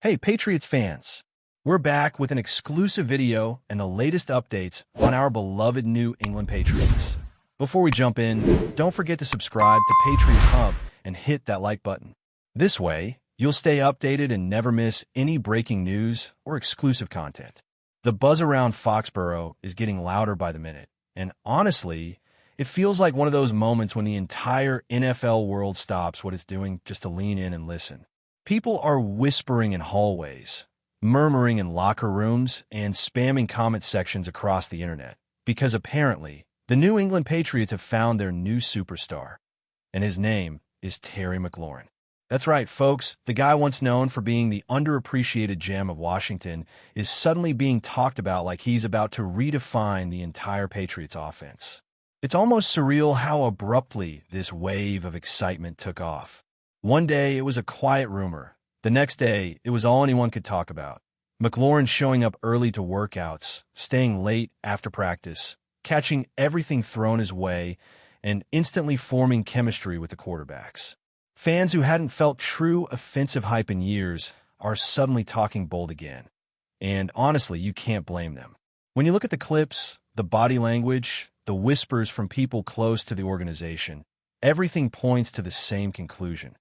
Hey, Patriots fans! We're back with an exclusive video and the latest updates on our beloved New England Patriots. Before we jump in, don't forget to subscribe to Patriots Hub and hit that like button. This way, you'll stay updated and never miss any breaking news or exclusive content. The buzz around Foxborough is getting louder by the minute, and honestly, it feels like one of those moments when the entire NFL world stops what it's doing just to lean in and listen. People are whispering in hallways, murmuring in locker rooms, and spamming comment sections across the internet, because apparently, the New England Patriots have found their new superstar, and his name is Terry McLaurin. That's right, folks, the guy once known for being the underappreciated gem of Washington is suddenly being talked about like he's about to redefine the entire Patriots offense. It's almost surreal how abruptly this wave of excitement took off. One day, it was a quiet rumor. The next day, it was all anyone could talk about. McLaurin showing up early to workouts, staying late after practice, catching everything thrown his way, and instantly forming chemistry with the quarterbacks. Fans who hadn't felt true offensive hype in years are suddenly talking bold again. And honestly, you can't blame them. When you look at the clips, the body language, the whispers from people close to the organization, everything points to the same conclusion.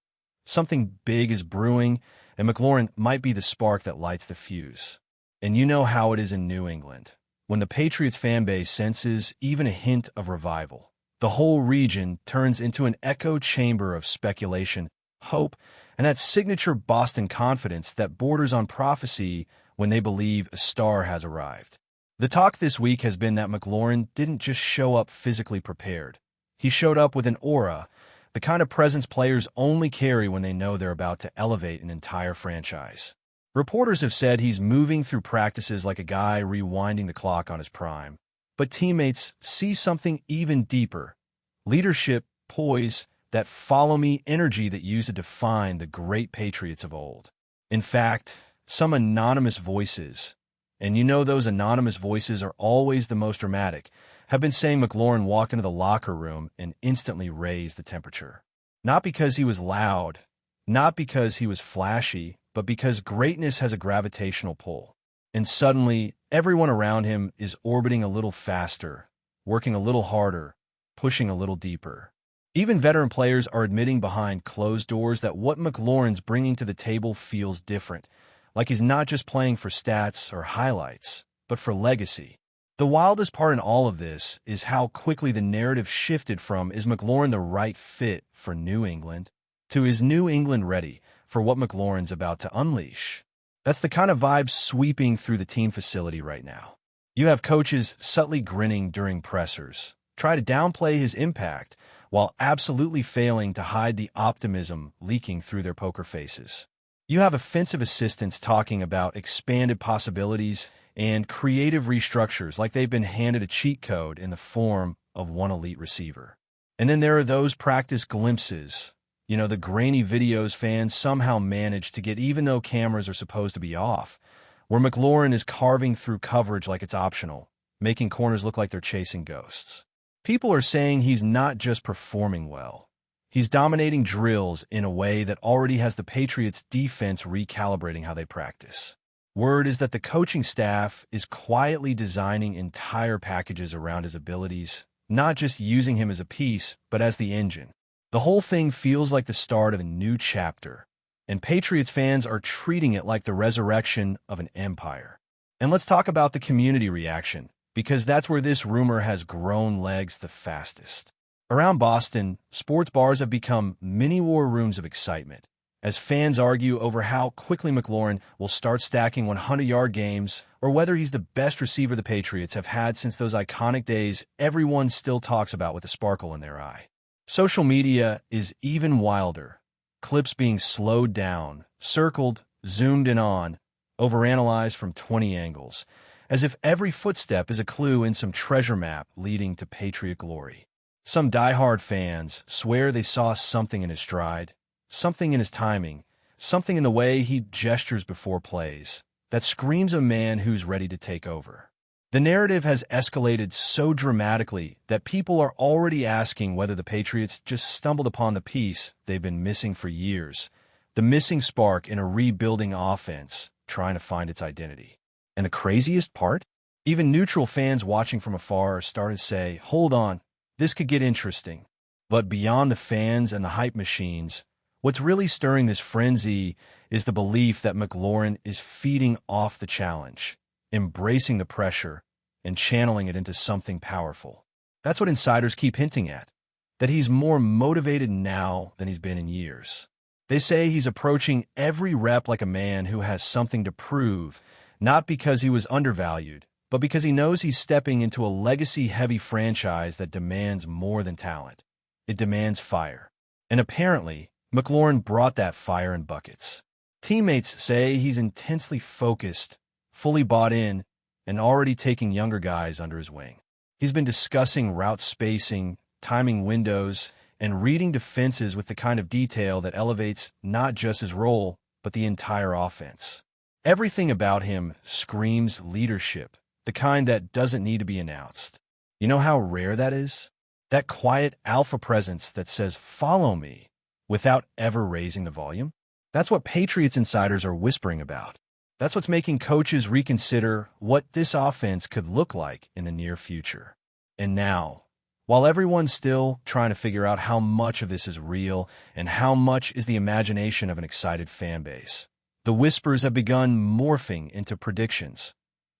Something big is brewing, and McLaurin might be the spark that lights the fuse. And you know how it is in New England. When the Patriots fan base senses even a hint of revival, the whole region turns into an echo chamber of speculation, hope, and that signature Boston confidence that borders on prophecy when they believe a star has arrived. The talk this week has been that McLaurin didn't just show up physically prepared. He showed up with an aura, the kind of presence players only carry when they know they're about to elevate an entire franchise. Reporters have said he's moving through practices like a guy rewinding the clock on his prime. But teammates see something even deeper. Leadership, poise, that follow-me energy that used to define the great Patriots of old. In fact, some anonymous voices, and you know those anonymous voices are always the most dramatic, have been saying McLaurin walked into the locker room and instantly raised the temperature. Not because he was loud, not because he was flashy, but because greatness has a gravitational pull. And suddenly, everyone around him is orbiting a little faster, working a little harder, pushing a little deeper. Even veteran players are admitting behind closed doors that what McLaurin's bringing to the table feels different, like he's not just playing for stats or highlights, but for legacy. The wildest part in all of this is how quickly the narrative shifted from "is McLaurin the right fit for New England?" to "is New England ready for what McLaurin's about to unleash?" That's the kind of vibe sweeping through the team facility right now. You have coaches subtly grinning during pressers, try to downplay his impact, while absolutely failing to hide the optimism leaking through their poker faces. You have offensive assistants talking about expanded possibilities and creative restructures like they've been handed a cheat code in the form of one elite receiver. And then there are those practice glimpses, the grainy videos fans somehow manage to get even though cameras are supposed to be off, where McLaurin is carving through coverage like it's optional, making corners look like they're chasing ghosts. People are saying he's not just performing well. He's dominating drills in a way that already has the Patriots' defense recalibrating how they practice. Word is that the coaching staff is quietly designing entire packages around his abilities, not just using him as a piece, but as the engine. The whole thing feels like the start of a new chapter, and Patriots fans are treating it like the resurrection of an empire. And let's talk about the community reaction, because that's where this rumor has grown legs the fastest. Around Boston, sports bars have become mini war rooms of excitement, as fans argue over how quickly McLaurin will start stacking 100-yard games or whether he's the best receiver the Patriots have had since those iconic days everyone still talks about with a sparkle in their eye. Social media is even wilder. Clips being slowed down, circled, zoomed in on, overanalyzed from 20 angles, as if every footstep is a clue in some treasure map leading to Patriot glory. Some diehard fans swear they saw something in his stride, something in his timing, something in the way he gestures before plays, that screams a man who's ready to take over. The narrative has escalated so dramatically that people are already asking whether the Patriots just stumbled upon the piece they've been missing for years, the missing spark in a rebuilding offense trying to find its identity. And the craziest part? Even neutral fans watching from afar started to say, hold on, this could get interesting. But beyond the fans and the hype machines, what's really stirring this frenzy is the belief that McLaurin is feeding off the challenge, embracing the pressure, and channeling it into something powerful. That's what insiders keep hinting at, that he's more motivated now than he's been in years. They say he's approaching every rep like a man who has something to prove, not because he was undervalued, but because he knows he's stepping into a legacy-heavy franchise that demands more than talent. It demands fire. And apparently, McLaurin brought that fire in buckets. Teammates say he's intensely focused, fully bought in, and already taking younger guys under his wing. He's been discussing route spacing, timing windows, and reading defenses with the kind of detail that elevates not just his role, but the entire offense. Everything about him screams leadership, the kind that doesn't need to be announced. You know how rare that is? That quiet alpha presence that says, follow me, without ever raising the volume? That's what Patriots insiders are whispering about. That's what's making coaches reconsider what this offense could look like in the near future. And now, while everyone's still trying to figure out how much of this is real and how much is the imagination of an excited fan base, the whispers have begun morphing into predictions,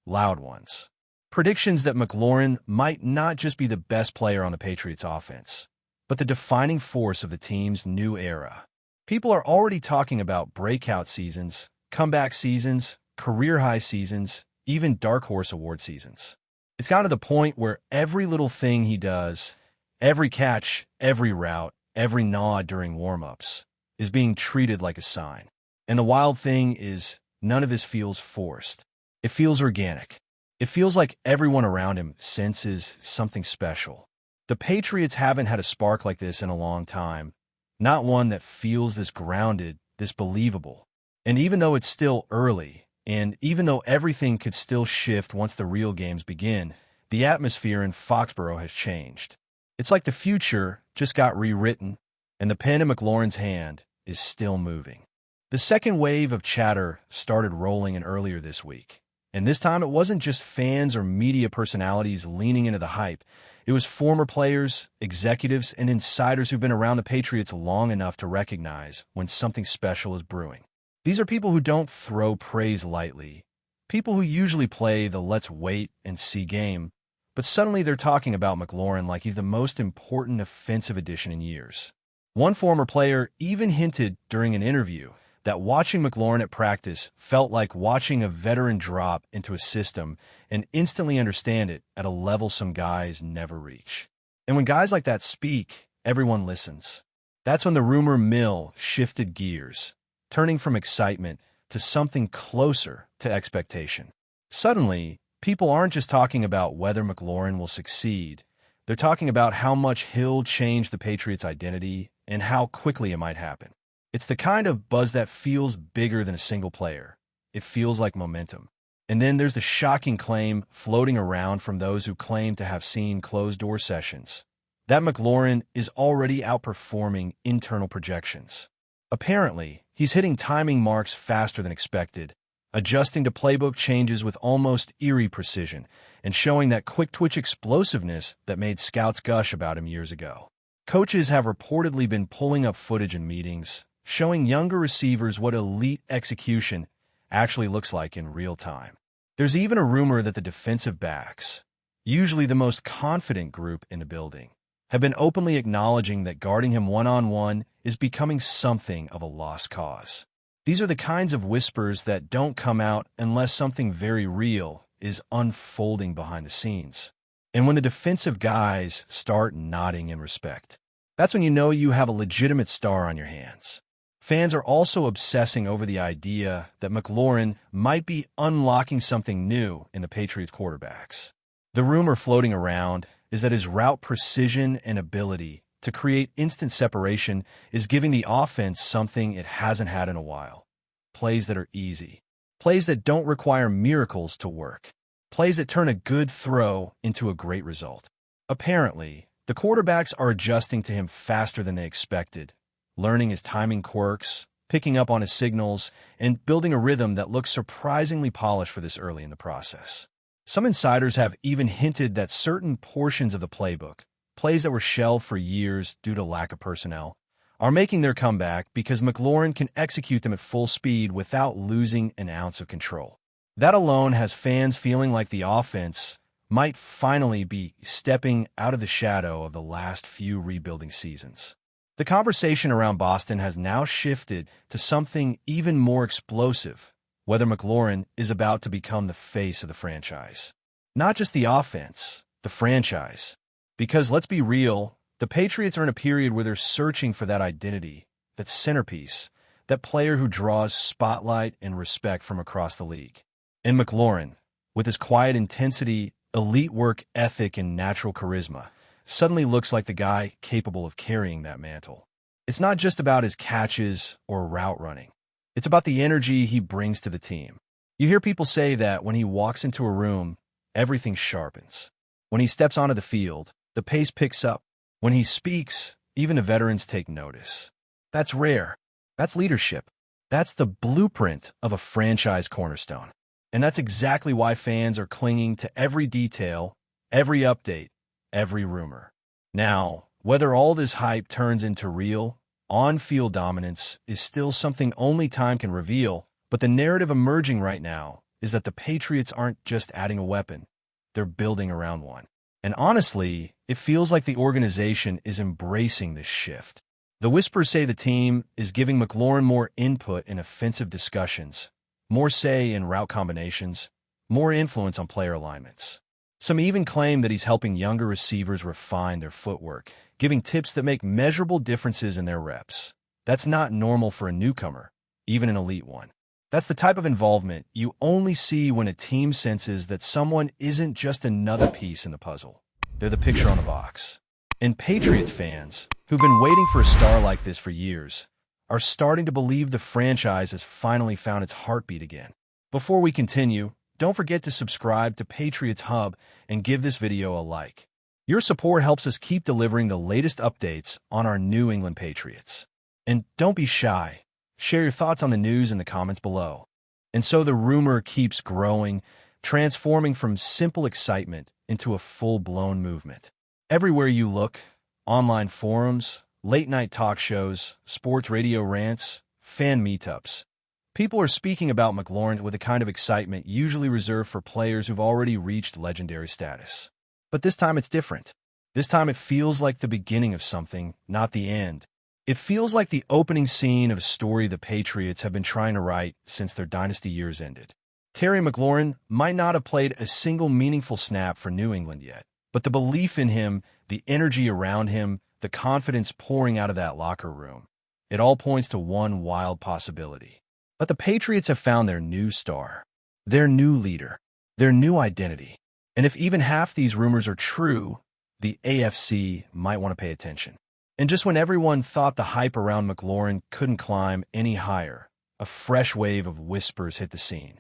loud ones. Predictions that McLaurin might not just be the best player on the Patriots offense, but the defining force of the team's new era. People are already talking about breakout seasons, comeback seasons, career-high seasons, even dark horse award seasons. It's gotten to the point where every little thing he does, every catch, every route, every nod during warm-ups, is being treated like a sign. And the wild thing is, none of this feels forced. It feels organic. It feels like everyone around him senses something special. The Patriots haven't had a spark like this in a long time, not one that feels this grounded, this believable. And even though it's still early, and even though everything could still shift once the real games begin, the atmosphere in Foxborough has changed. It's like the future just got rewritten, and the pen in McLaurin's hand is still moving. The second wave of chatter started rolling in earlier this week. And this time it wasn't just fans or media personalities leaning into the hype. It was former players, executives, and insiders who've been around the Patriots long enough to recognize when something special is brewing. These are people who don't throw praise lightly, people who usually play the let's wait and see game, but suddenly they're talking about McLaurin like he's the most important offensive addition in years. One former player even hinted during an interview that watching McLaurin at practice felt like watching a veteran drop into a system and instantly understand it at a level some guys never reach. And when guys like that speak, everyone listens. That's when the rumor mill shifted gears, turning from excitement to something closer to expectation. Suddenly, people aren't just talking about whether McLaurin will succeed. They're talking about how much he'll change the Patriots' identity and how quickly it might happen. It's the kind of buzz that feels bigger than a single player. It feels like momentum. And then there's the shocking claim floating around from those who claim to have seen closed-door sessions, that McLaurin is already outperforming internal projections. Apparently, he's hitting timing marks faster than expected, adjusting to playbook changes with almost eerie precision, and showing that quick-twitch explosiveness that made scouts gush about him years ago. Coaches have reportedly been pulling up footage in meetings, showing younger receivers what elite execution actually looks like in real time. There's even a rumor that the defensive backs, usually the most confident group in the building, have been openly acknowledging that guarding him one-on-one is becoming something of a lost cause. These are the kinds of whispers that don't come out unless something very real is unfolding behind the scenes. And when the defensive guys start nodding in respect, that's when you know you have a legitimate star on your hands. Fans are also obsessing over the idea that McLaurin might be unlocking something new in the Patriots quarterbacks. The rumor floating around is that his route precision and ability to create instant separation is giving the offense something it hasn't had in a while. Plays that are easy. Plays that don't require miracles to work. Plays that turn a good throw into a great result. Apparently, the quarterbacks are adjusting to him faster than they expected, learning his timing quirks, picking up on his signals, and building a rhythm that looks surprisingly polished for this early in the process. Some insiders have even hinted that certain portions of the playbook, plays that were shelved for years due to lack of personnel, are making their comeback because McLaurin can execute them at full speed without losing an ounce of control. That alone has fans feeling like the offense might finally be stepping out of the shadow of the last few rebuilding seasons. The conversation around Boston has now shifted to something even more explosive, whether McLaurin is about to become the face of the franchise. Not just the offense, the franchise. Because let's be real, the Patriots are in a period where they're searching for that identity, that centerpiece, that player who draws spotlight and respect from across the league. And McLaurin, with his quiet intensity, elite work ethic, and natural charisma, suddenly looks like the guy capable of carrying that mantle. It's not just about his catches or route running. It's about the energy he brings to the team. You hear people say that when he walks into a room, everything sharpens. When he steps onto the field, the pace picks up. When he speaks, even the veterans take notice. That's rare. That's leadership. That's the blueprint of a franchise cornerstone. And that's exactly why fans are clinging to every detail, every update, every rumor. Now, whether all this hype turns into real, on-field dominance is still something only time can reveal, but the narrative emerging right now is that the Patriots aren't just adding a weapon, they're building around one. And honestly, it feels like the organization is embracing this shift. The whispers say the team is giving McLaurin more input in offensive discussions, more say in route combinations, more influence on player alignments. Some even claim that he's helping younger receivers refine their footwork, giving tips that make measurable differences in their reps. That's not normal for a newcomer, even an elite one. That's the type of involvement you only see when a team senses that someone isn't just another piece in the puzzle. They're the picture on the box. And Patriots fans, who've been waiting for a star like this for years, are starting to believe the franchise has finally found its heartbeat again. Before we continue, don't forget to subscribe to Patriots Hub and give this video a like. Your support helps us keep delivering the latest updates on our New England Patriots. And don't be shy. Share your thoughts on the news in the comments below. And so the rumor keeps growing, transforming from simple excitement into a full-blown movement. Everywhere you look, online forums, late-night talk shows, sports radio rants, fan meetups, people are speaking about McLaurin with a kind of excitement usually reserved for players who've already reached legendary status. But this time it's different. This time it feels like the beginning of something, not the end. It feels like the opening scene of a story the Patriots have been trying to write since their dynasty years ended. Terry McLaurin might not have played a single meaningful snap for New England yet, but the belief in him, the energy around him, the confidence pouring out of that locker room, it all points to one wild possibility. But the Patriots have found their new star, their new leader, their new identity. And if even half these rumors are true, the AFC might want to pay attention. And just when everyone thought the hype around McLaurin couldn't climb any higher, a fresh wave of whispers hit the scene,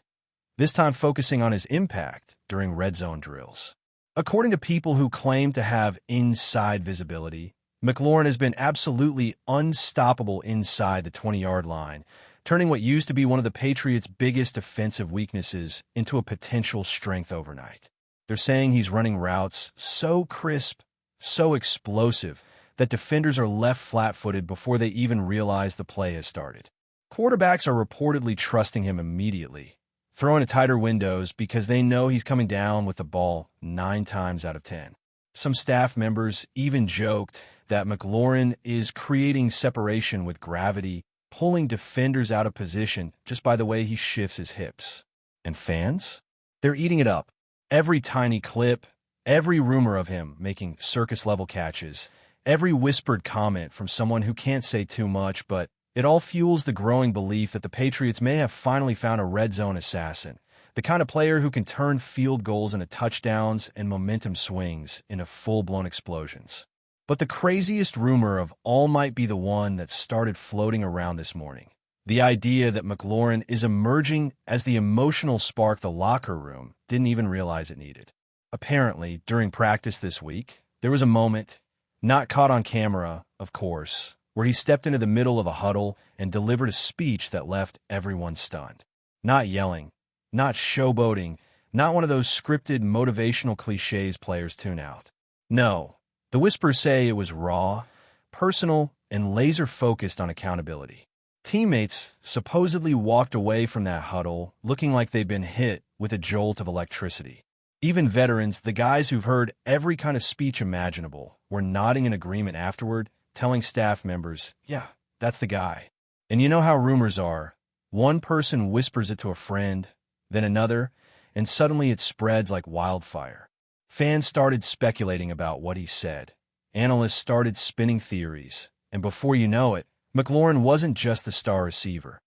this time focusing on his impact during red zone drills. According to people who claim to have inside visibility, McLaurin has been absolutely unstoppable inside the 20-yard line, turning what used to be one of the Patriots' biggest defensive weaknesses into a potential strength overnight. They're saying he's running routes so crisp, so explosive, that defenders are left flat-footed before they even realize the play has started. Quarterbacks are reportedly trusting him immediately, throwing at tighter windows because they know he's coming down with the ball 9 times out of 10. Some staff members even joked that McLaurin is creating separation with gravity, pulling defenders out of position just by the way he shifts his hips. And fans? They're eating it up. Every tiny clip, every rumor of him making circus-level catches, every whispered comment from someone who can't say too much, but it all fuels the growing belief that the Patriots may have finally found a red zone assassin, the kind of player who can turn field goals into touchdowns and momentum swings into full-blown explosions. But the craziest rumor of all might be the one that started floating around this morning. The idea that McLaurin is emerging as the emotional spark the locker room didn't even realize it needed. Apparently, during practice this week, there was a moment, not caught on camera, of course, where he stepped into the middle of a huddle and delivered a speech that left everyone stunned. Not yelling, not showboating, not one of those scripted motivational cliches players tune out. No, the whispers say it was raw, personal, and laser-focused on accountability. Teammates supposedly walked away from that huddle looking like they'd been hit with a jolt of electricity. Even veterans, the guys who've heard every kind of speech imaginable, were nodding in agreement afterward, telling staff members, yeah, that's the guy. And you know how rumors are. One person whispers it to a friend, then another, and suddenly it spreads like wildfire. Fans started speculating about what he said. Analysts started spinning theories. And before you know it, McLaurin wasn't just the star receiver.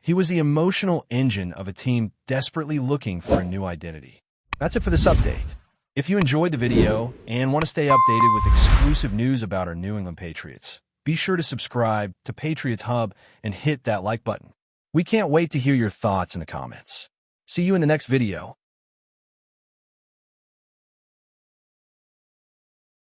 He was the emotional engine of a team desperately looking for a new identity. That's it for this update. If you enjoyed the video and want to stay updated with exclusive news about our New England Patriots, be sure to subscribe to Patriots Hub and hit that like button. We can't wait to hear your thoughts in the comments. See you in the next video.